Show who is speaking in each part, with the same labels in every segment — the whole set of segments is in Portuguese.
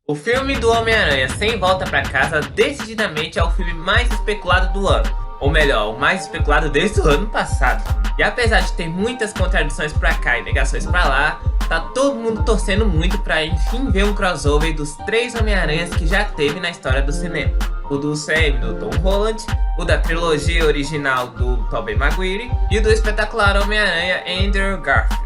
Speaker 1: O filme do Homem-Aranha Sem Volta Pra Casa decididamente é o filme mais especulado do ano. Ou melhor, o mais especulado desde o ano passado. E apesar de ter muitas contradições pra cá e negações pra lá, tá todo mundo torcendo muito pra enfim ver um crossover dos 3 Homem-Aranhas que já teve na história do cinema. O do Sam do Tom Holland, o da trilogia original do Tobey Maguire e o do espetacular Homem-Aranha Andrew Garfield.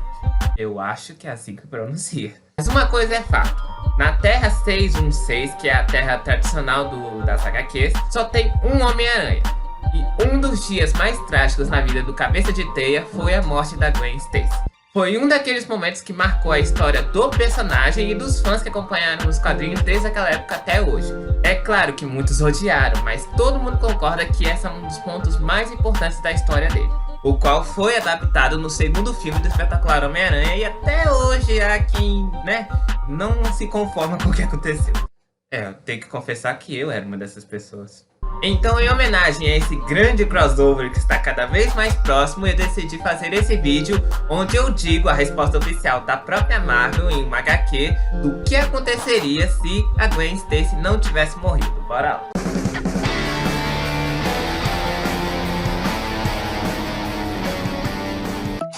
Speaker 1: Eu acho que é assim que pronuncia. Mas uma coisa é fato, na Terra 616, que é a terra tradicional das HQs, só tem um Homem-Aranha. E um dos dias mais trágicos na vida do Cabeça de Teia foi a morte da Gwen Stacy. Foi um daqueles momentos que marcou a história do personagem e dos fãs que acompanharam os quadrinhos desde aquela época até hoje. É claro que muitos odiaram, mas todo mundo concorda que esse é um dos pontos mais importantes da história dele, o qual foi adaptado no segundo filme do espetacular Homem-Aranha, e até hoje há quem, não se conforma com o que aconteceu. Eu tenho que confessar que eu era uma dessas pessoas. Então, em homenagem a esse grande crossover que está cada vez mais próximo, eu decidi fazer esse vídeo onde eu digo a resposta oficial da própria Marvel em uma HQ do que aconteceria se a Gwen Stacy não tivesse morrido. Bora lá!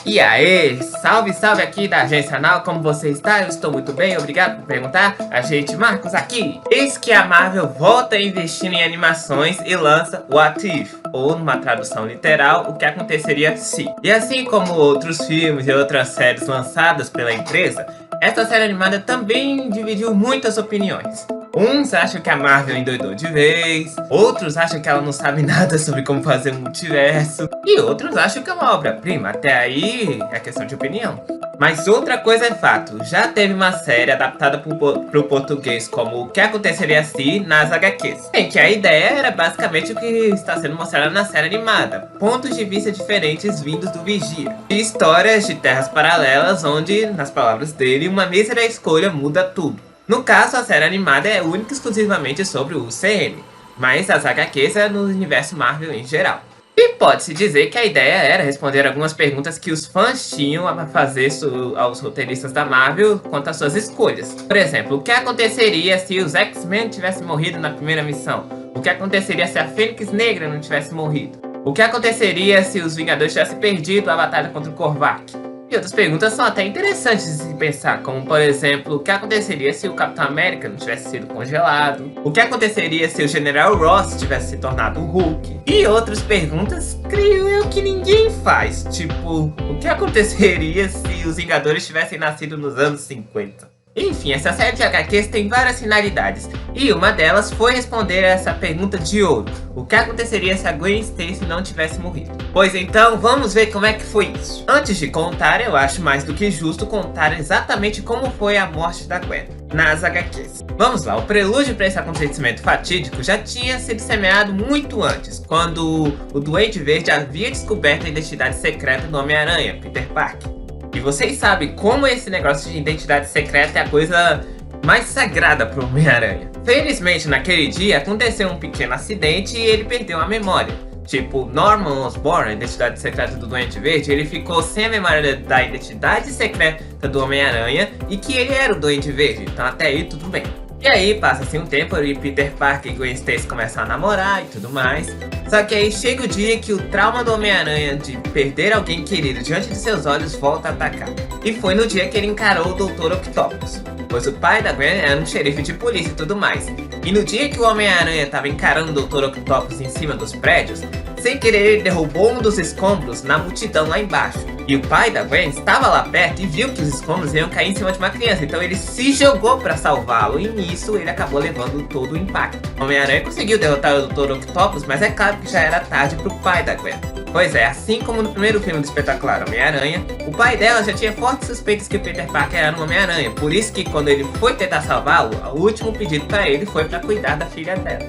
Speaker 1: E aí, salve aqui da Agência Anal, como você está? Eu estou muito bem, obrigado por perguntar. Agente Marcos aqui. Eis que a Marvel volta a investir em animações e lança What If, ou numa tradução literal, o que aconteceria se. E assim como outros filmes e outras séries lançadas pela empresa, essa série animada também dividiu muitas opiniões. Uns acham que a Marvel endoidou de vez, outros acham que ela não sabe nada sobre como fazer um multiverso, e outros acham que é uma obra-prima. Até aí é questão de opinião. Mas outra coisa é fato, já teve uma série adaptada pro português como O que aconteceria se nas HQs, em que a ideia era basicamente o que está sendo mostrado na série animada, pontos de vista diferentes vindos do Vigia, e histórias de terras paralelas onde, nas palavras dele, uma mísera escolha muda tudo. No caso, a série animada é única e exclusivamente sobre o UCM, mas as HQs é no universo Marvel em geral. E pode-se dizer que a ideia era responder algumas perguntas que os fãs tinham a fazer aos roteiristas da Marvel quanto às suas escolhas. Por exemplo, o que aconteceria se os X-Men tivessem morrido na primeira missão? O que aconteceria se a Fênix Negra não tivesse morrido? O que aconteceria se os Vingadores tivessem perdido a batalha contra o Korvac? E outras perguntas são até interessantes de se pensar, como por exemplo, o que aconteceria se o Capitão América não tivesse sido congelado? O que aconteceria se o General Ross tivesse se tornado um Hulk? E outras perguntas, creio eu, que ninguém faz, tipo, o que aconteceria se os Vingadores tivessem nascido nos anos 50? Enfim, essa série de HQs tem várias finalidades, e uma delas foi responder a essa pergunta de ouro: o que aconteceria se a Gwen Stacy não tivesse morrido? Pois então, vamos ver como é que foi isso. Antes de contar, eu acho mais do que justo contar exatamente como foi a morte da Gwen nas HQs. Vamos lá, o prelúdio para esse acontecimento fatídico já tinha sido semeado muito antes, quando o Duende Verde havia descoberto a identidade secreta do Homem-Aranha, Peter Parker. E vocês sabem como esse negócio de identidade secreta é a coisa mais sagrada pro Homem-Aranha. Felizmente, naquele dia, aconteceu um pequeno acidente e ele perdeu a memória. Tipo, Norman Osborn, a identidade secreta do Duende Verde, ele ficou sem a memória da identidade secreta do Homem-Aranha e que ele era o Duende Verde, então até aí tudo bem. E aí passa-se um tempo e Peter Parker e Gwen Stacy começam a namorar e tudo mais. Só que aí chega o dia que o trauma do Homem-Aranha de perder alguém querido diante de seus olhos volta a atacar. E foi no dia que ele encarou o Dr. Octopus, pois o pai da Gwen era um xerife de polícia e tudo mais. E no dia que o Homem-Aranha estava encarando o Dr. Octopus em cima dos prédios, sem querer ele derrubou um dos escombros na multidão lá embaixo. E o pai da Gwen estava lá perto e viu que os escombros iam cair em cima de uma criança, então ele se jogou para salvá-lo e nisso ele acabou levando todo o impacto. O Homem-Aranha conseguiu derrotar o Dr. Octopus, mas é claro que já era tarde pro pai da Gwen. Pois é, assim como no primeiro filme do espetacular Homem-Aranha, o pai dela já tinha fortes suspeitas que o Peter Parker era um Homem-Aranha, por isso que quando ele foi tentar salvá-lo, o último pedido para ele foi para cuidar da filha dela,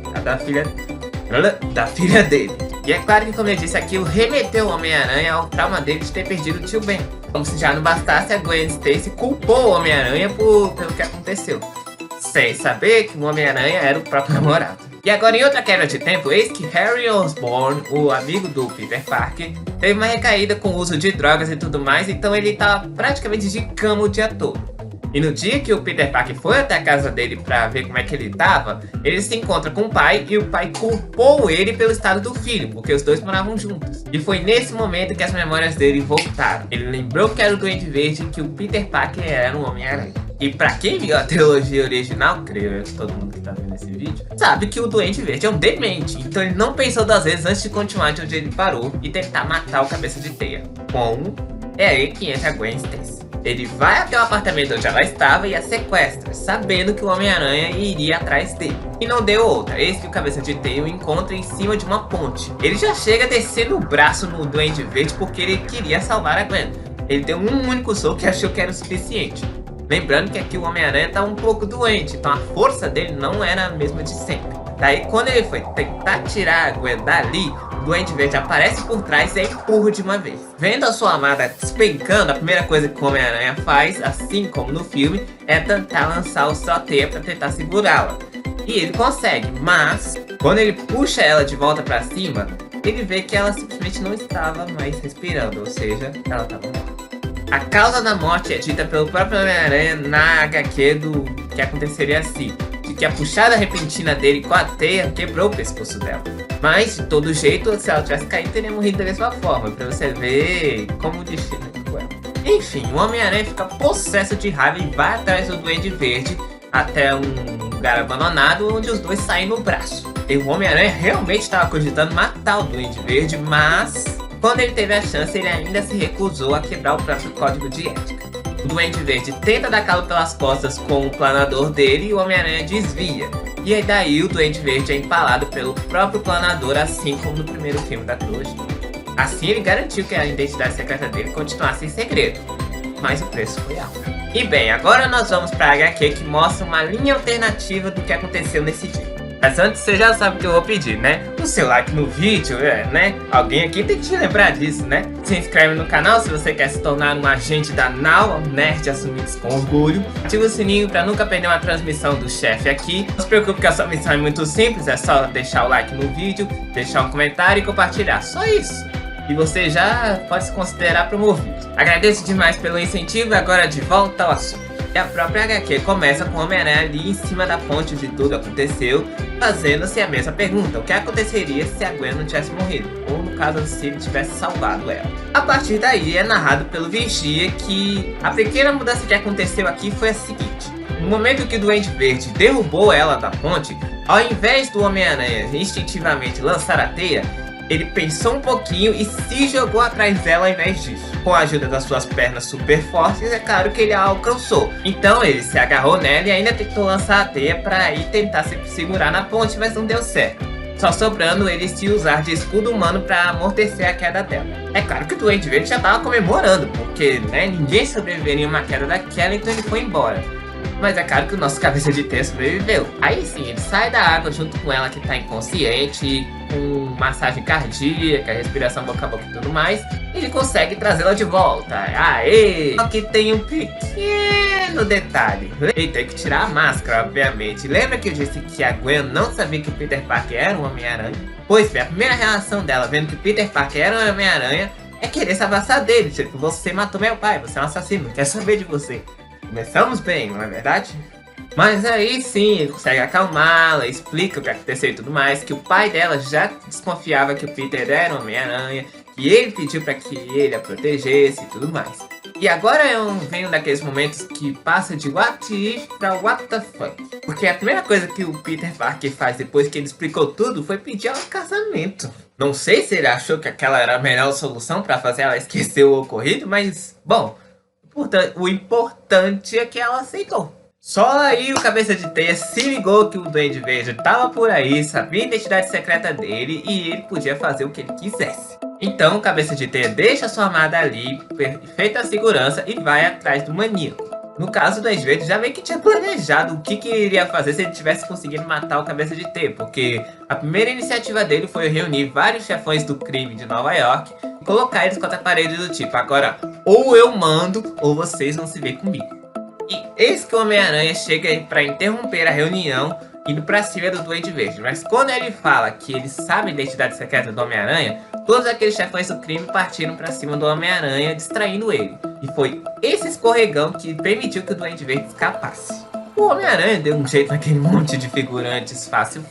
Speaker 1: da filha dele. E é claro que, como eu disse, aquilo remeteu o Homem-Aranha ao trauma dele de ter perdido o tio Ben. Como se já não bastasse, a Gwen Stacy culpou o Homem-Aranha pelo que aconteceu, sem saber que o Homem-Aranha era o próprio namorado. E agora, em outra quebra de tempo, eis que Harry Osborn, o amigo do Peter Parker, teve uma recaída com o uso de drogas e tudo mais, então ele tá praticamente de cama o dia todo. E no dia que o Peter Parker foi até a casa dele pra ver como é que ele tava, ele se encontra com o pai e o pai culpou ele pelo estado do filho, porque os dois moravam juntos. E foi nesse momento que as memórias dele voltaram. Ele lembrou que era o Duende Verde e que o Peter Parker era um Homem-Aranha. E pra quem viu a trilogia original, creio eu que todo mundo que tá vendo esse vídeo, sabe que o Duende Verde é um demente. Então ele não pensou duas vezes antes de continuar de onde ele parou e tentar matar o Cabeça de Teia. Como é aí que entra a Gwen Stacy. Ele vai até o apartamento onde ela estava e a sequestra, sabendo que o Homem-Aranha iria atrás dele. E não deu outra, eis que o Cabeça de Teia o encontra em cima de uma ponte. Ele já chega descendo o braço no Duende Verde porque ele queria salvar a Gwen. Ele deu um único soco e achou que era o suficiente. Lembrando que aqui o Homem-Aranha tá um pouco doente, então a força dele não era a mesma de sempre. Daí quando ele foi tentar tirar a Gwen dali, o Duende Verde aparece por trás e a empurra de uma vez. Vendo a sua amada despencando, a primeira coisa que o Homem-Aranha faz, assim como no filme, é tentar lançar o sua teia para tentar segurá-la. E ele consegue, mas quando ele puxa ela de volta para cima, ele vê que ela simplesmente não estava mais respirando, ou seja, ela estava morta. A causa da morte é dita pelo próprio Homem-Aranha na HQ do que aconteceria assim, de que a puxada repentina dele com a teia quebrou o pescoço dela. Mas, de todo jeito, se ela tivesse caído, teria morrido da mesma forma, pra você ver como o destino é cruel. Enfim, o Homem-Aranha fica possesso de raiva e vai atrás do Duende Verde até um lugar abandonado onde os dois saem no braço. E o Homem-Aranha realmente estava cogitando matar o Duende Verde, mas quando ele teve a chance, ele ainda se recusou a quebrar o próprio código de ética. O Duende Verde tenta dar calo pelas costas com o planador dele e o Homem-Aranha desvia. E aí daí o Duende Verde é empalado pelo próprio planador, assim como no primeiro filme da trilogia. Assim ele garantiu que a identidade secreta dele continuasse em segredo, mas o preço foi alto. E bem, agora nós vamos para a HQ que mostra uma linha alternativa do que aconteceu nesse dia. Mas antes você já sabe o que eu vou pedir, né? O seu like no vídeo, né? Alguém aqui tem que te lembrar disso, né? Se inscreve no canal se você quer se tornar um agente da Now, nerd assumidos com orgulho. Ativa o sininho para nunca perder uma transmissão do chefe aqui. Não se preocupe que a sua missão é muito simples, é só deixar o like no vídeo, deixar um comentário e compartilhar. Só isso. E você já pode se considerar promovido. Agradeço demais pelo incentivo e agora de volta ao assunto. E a própria HQ começa com o Homem-Aranha ali em cima da ponte onde tudo aconteceu, fazendo-se a mesma pergunta: o que aconteceria se a Gwen não tivesse morrido? Ou no caso, se ele tivesse salvado ela. A partir daí é narrado pelo Vigia que a pequena mudança que aconteceu aqui foi a seguinte: no momento que o Duende Verde derrubou ela da ponte, ao invés do Homem-Aranha instintivamente lançar a teia, ele pensou um pouquinho e se jogou atrás dela ao invés disso. Com a ajuda das suas pernas super fortes, é claro que ele a alcançou. Então ele se agarrou nela e ainda tentou lançar a teia para ir tentar se segurar na ponte, mas não deu certo. Só sobrando ele se usar de escudo humano para amortecer a queda dela. É claro que o Duende Verde já estava comemorando, porque ninguém sobreviveria em uma queda daquela, então ele foi embora. Mas é claro que o nosso Cabeça de Teia sobreviveu. Aí sim, ele sai da água junto com ela que tá inconsciente, com massagem cardíaca, respiração boca a boca e tudo mais. E ele consegue trazê-la de volta. Aê! Só que tem um pequeno detalhe. Ele tem que tirar a máscara, obviamente. Lembra que eu disse que a Gwen não sabia que o Peter Parker era um Homem-Aranha? Pois bem, a primeira reação dela vendo que o Peter Parker era um Homem-Aranha é querer se abraçar dele. Tipo, você matou meu pai, você é um assassino, quer saber de você. Começamos bem, não é verdade? Mas aí sim, ele consegue acalmá-la, explica o que aconteceu e tudo mais, que o pai dela já desconfiava que o Peter era um Homem-Aranha, que ele pediu para que ele a protegesse e tudo mais. E agora vem um daqueles momentos que passa de what if pra what the fuck. Porque a primeira coisa que o Peter Parker faz depois que ele explicou tudo foi pedir ela em casamento. Não sei se ele achou que aquela era a melhor solução para fazer ela esquecer o ocorrido, mas, bom, o importante é que ela aceitou. Só aí o Cabeça de Teia se ligou que o Duende Verde estava por aí, sabia a identidade secreta dele e ele podia fazer o que ele quisesse. Então o Cabeça de Teia deixa sua amada ali, feita a segurança, e vai atrás do maníaco. No caso, o Duende Verde já meio que tinha planejado o que ele iria fazer se ele tivesse conseguido matar o Cabeça de Teia, porque a primeira iniciativa dele foi reunir vários chefões do crime de Nova York e colocar eles contra a parede do tipo: agora ou eu mando ou vocês vão se ver comigo. E eis que o Homem-Aranha chega pra interromper a reunião, indo pra cima do Duende Verde. Mas quando ele fala que ele sabe a identidade secreta do Homem-Aranha, todos aqueles chefões do crime partiram pra cima do Homem-Aranha, distraindo ele. E foi esse escorregão que permitiu que o Duende Verde escapasse. O Homem-Aranha deu um jeito naquele monte de figurantes fácil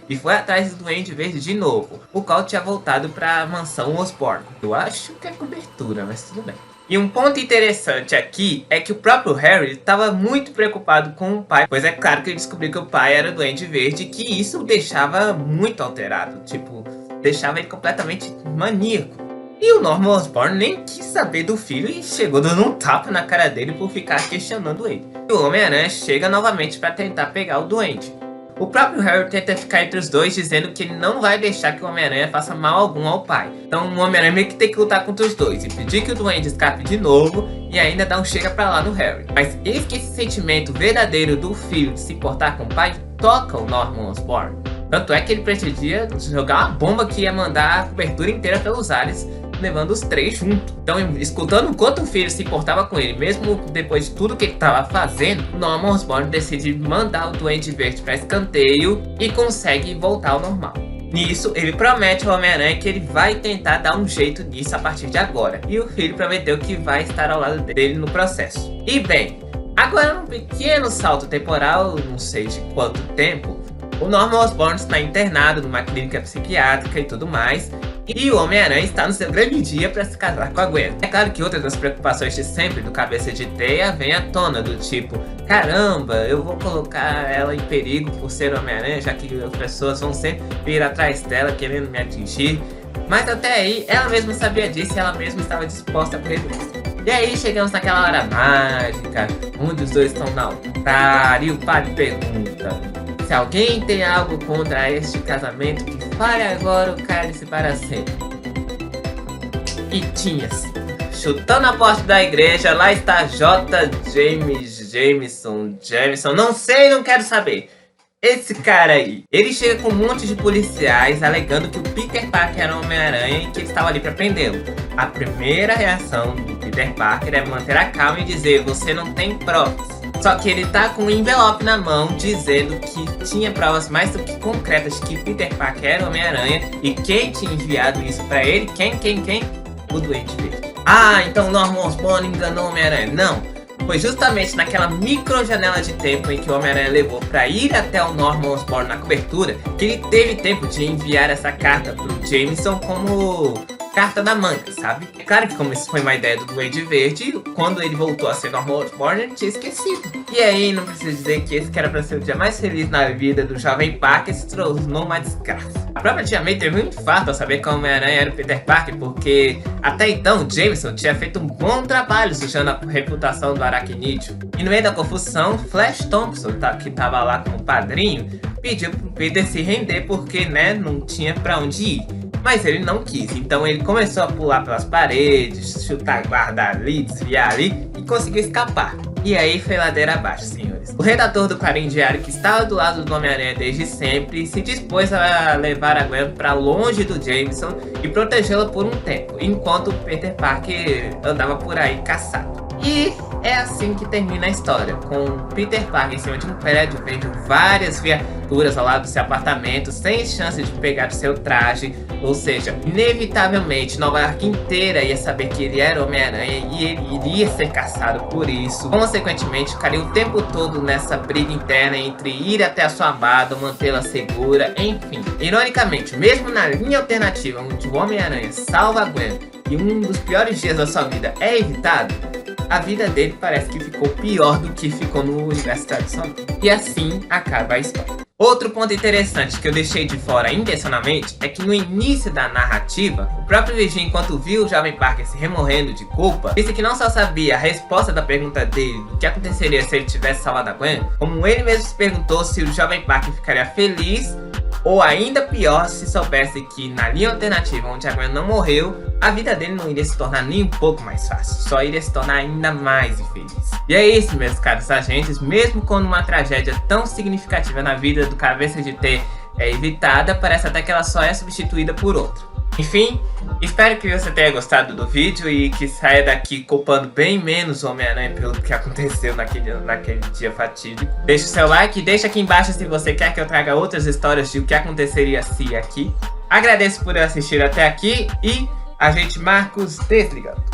Speaker 1: e foi atrás do Duende Verde de novo, o qual tinha voltado pra mansão Osborn. Eu acho que é cobertura, mas tudo bem. E um ponto interessante aqui é que o próprio Harry estava muito preocupado com o pai, pois é claro que ele descobriu que o pai era o Duende Verde e que isso o deixava muito alterado, tipo, deixava ele completamente maníaco. E o Norman Osborn nem quis saber do filho e chegou dando um tapa na cara dele por ficar questionando ele. E o Homem-Aranha chega novamente para tentar pegar o Duende. O próprio Harry tenta ficar entre os dois, dizendo que ele não vai deixar que o Homem-Aranha faça mal algum ao pai. Então o Homem-Aranha meio que tem que lutar contra os dois e pedir que o Duende escape de novo e ainda dar um chega pra lá no Harry. Mas eis que esse sentimento verdadeiro do filho de se importar com o pai toca o Norman Osborn. Tanto é que ele pretendia jogar uma bomba que ia mandar a cobertura inteira pelos ares, levando os três juntos. Então, escutando o quanto o filho se importava com ele, mesmo depois de tudo que ele estava fazendo, Norman Osborn decide mandar o Duende Verde para escanteio e consegue voltar ao normal. Nisso, ele promete ao Homem-Aranha que ele vai tentar dar um jeito nisso a partir de agora. E o filho prometeu que vai estar ao lado dele no processo. E bem, agora num pequeno salto temporal, não sei de quanto tempo, o Norman Osborn está internado numa clínica psiquiátrica e tudo mais, e o Homem-Aranha está no seu grande dia para se casar com a Gwen. É claro que outras das preocupações de sempre do Cabeça de Teia vem à tona, do tipo, caramba, eu vou colocar ela em perigo por ser Homem-Aranha, já que as pessoas vão sempre vir atrás dela querendo me atingir. Mas até aí, ela mesma sabia disso e ela mesma estava disposta a correr risco. E aí chegamos naquela hora mágica, onde os dois estão no altar e o padre pergunta: se alguém tem algo contra este casamento, que fale agora o cálice para sempre. E tinhas. Chutando a porta da igreja, lá está Jameson, não sei, não quero saber. Esse cara aí, ele chega com um monte de policiais alegando que o Peter Parker era o Homem-Aranha e que ele estava ali para prendê-lo. A primeira reação do Peter Parker é manter a calma e dizer: você não tem provas. Só que ele tá com um envelope na mão dizendo que tinha provas mais do que concretas que Peter Parker era o Homem-Aranha e quem tinha enviado isso pra ele, quem? O Duende Verde. Ah, então Norman Osborn enganou o Homem-Aranha. Não, foi justamente naquela micro janela de tempo em que o Homem-Aranha levou pra ir até o Norman Osborn na cobertura que ele teve tempo de enviar essa carta pro Jameson como carta da manga, sabe? É claro que como isso foi uma ideia do Duende Verde, quando ele voltou a ser Norman Osborn, ele tinha esquecido. E aí, não preciso dizer que esse que era pra ser o dia mais feliz na vida do jovem Parker se tornou uma desgraça. A própria Tia May teve um infarto ao saber que o Homem-Aranha era o Peter Parker, porque até então o Jameson tinha feito um bom trabalho sujando a reputação do Aracnídeo. E no meio da confusão, Flash Thompson, que tava lá como padrinho, pediu pro Peter se render porque, né, não tinha pra onde ir. Mas ele não quis, então ele começou a pular pelas paredes, chutar guarda ali, desviar ali e conseguiu escapar. E aí foi ladeira abaixo, senhores. O redator do Clarim Diário, que estava do lado do Homem-Aranha desde sempre, se dispôs a levar a Gwen para longe do Jameson e protegê-la por um tempo, enquanto Peter Parker andava por aí caçado. E é assim que termina a história, com Peter Parker em cima de um prédio, vendo várias viaturas ao lado do seu apartamento, sem chance de pegar o seu traje, ou seja, inevitavelmente Nova York inteira ia saber que ele era Homem-Aranha e ele iria ser caçado por isso. Consequentemente, ficaria o tempo todo nessa briga interna entre ir até a sua amada, mantê-la segura, enfim. Ironicamente, mesmo na linha alternativa onde o Homem-Aranha salva a Gwen e um dos piores dias da sua vida é evitado, a vida dele parece que ficou pior do que ficou no universo tradicional. E assim acaba a história. Outro ponto interessante que eu deixei de fora intencionalmente é que no início da narrativa, o próprio Virgin, enquanto viu o jovem Parker se remorrendo de culpa, disse que não só sabia a resposta da pergunta dele do que aconteceria se ele tivesse salvado a Gwen, como ele mesmo se perguntou se o jovem Parker ficaria feliz ou ainda pior se soubesse que na linha alternativa onde a Gwen não morreu, a vida dele não iria se tornar nem um pouco mais fácil, só iria se tornar ainda mais infeliz. E é isso, meus caros agentes, mesmo quando uma tragédia tão significativa na vida do Cabeça de T é evitada, parece até que ela só é substituída por outra. Enfim, espero que você tenha gostado do vídeo e que saia daqui culpando bem menos o Homem-Aranha pelo que aconteceu naquele dia fatídico. Deixa o seu like e deixa aqui embaixo se você quer que eu traga outras histórias de o que aconteceria se aqui. Agradeço por assistir até aqui e Agente Marcos desligando.